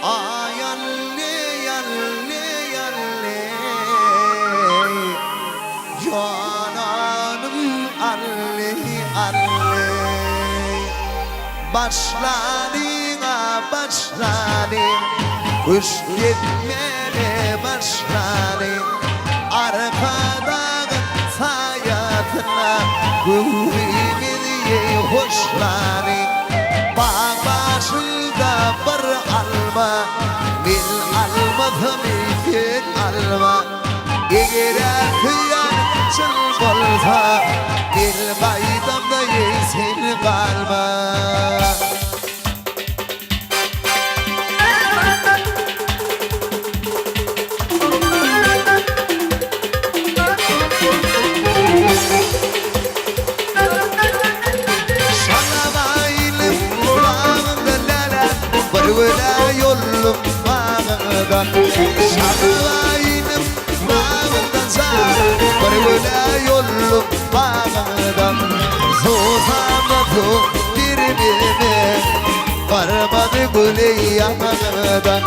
Ay alle alle alle cananım alle alle başladı kuş gitmeye başladı arkadan hayatına guribin hoşlandı bağ başında bir alma bil almadım iken alma eğer kıyancıl bolsa bil baydamda yesin kalma Vela yollum bağdan Şabaynim bağdan zar Vela yollum bağdan Zozamadı birbirine Varmadı gülü yanından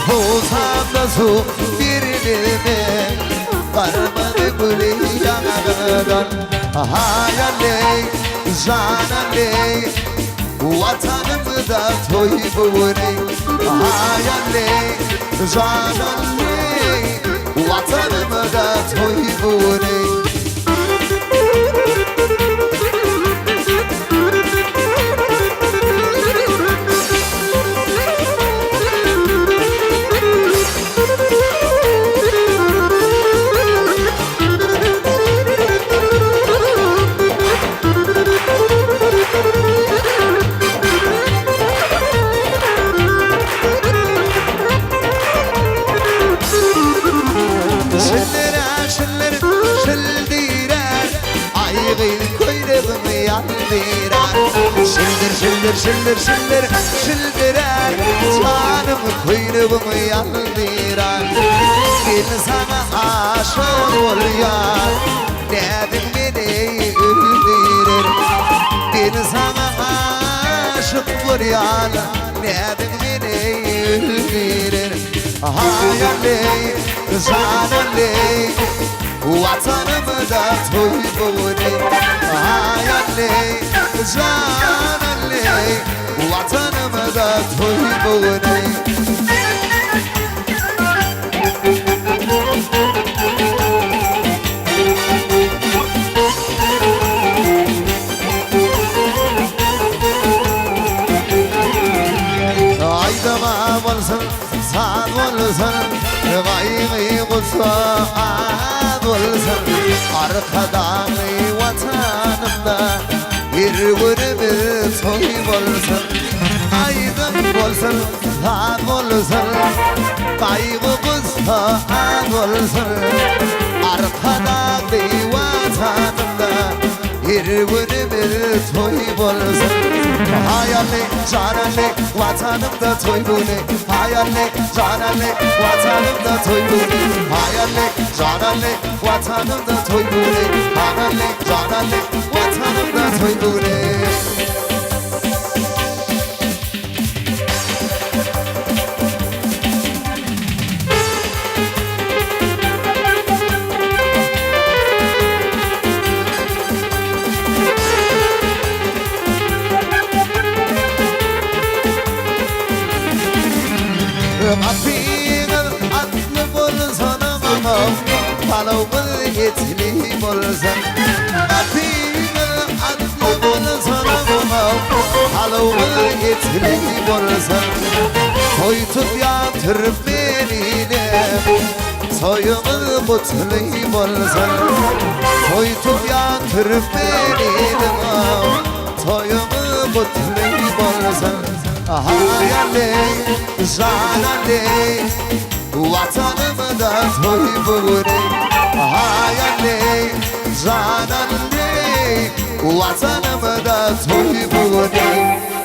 Zozamadı birbirine Varmadı gülü yanından Hayaley, canaley Vatanımda toy buri hayaley canaley vatanımda toy buri Şıldır şıldırar canım kuyruğumu yandırar Gel sana aşık ol ya Dedim beni öldürür Gel sana aşık ol ya Dedim beni öldürür Hayaley canaley vatanımda toy buri Hayaley canaley vatanımda toy buri Aydama olsun, sağ olsun Gayri kutsal olsun Arkadan vatanımda bir günümüz toy olsun Aydın olsun, sağ olsun Kaygı kutsal olsun Arkadan vatanımda bir günümüz toy olsun Hayaley, canaley, vatanımda toy buni Hayaley, canaley, vatanımda toy buni Hayaley, canaley, vatanımda toy buni Hayaley, canaley, vatanımda toy buni Afiğin atlı bolsan ama Palavul yetli bolsan Afiğin atlı bolsan ama Palavul yetli bolsan Soytup yatırıp benine Soyumu mutlu bolsan Soytup yatırıp benine Soyumu mutlu bolsan Hayaley, canaley, vatanımda toy buri Hayaley, canaley, vatanımda toy buri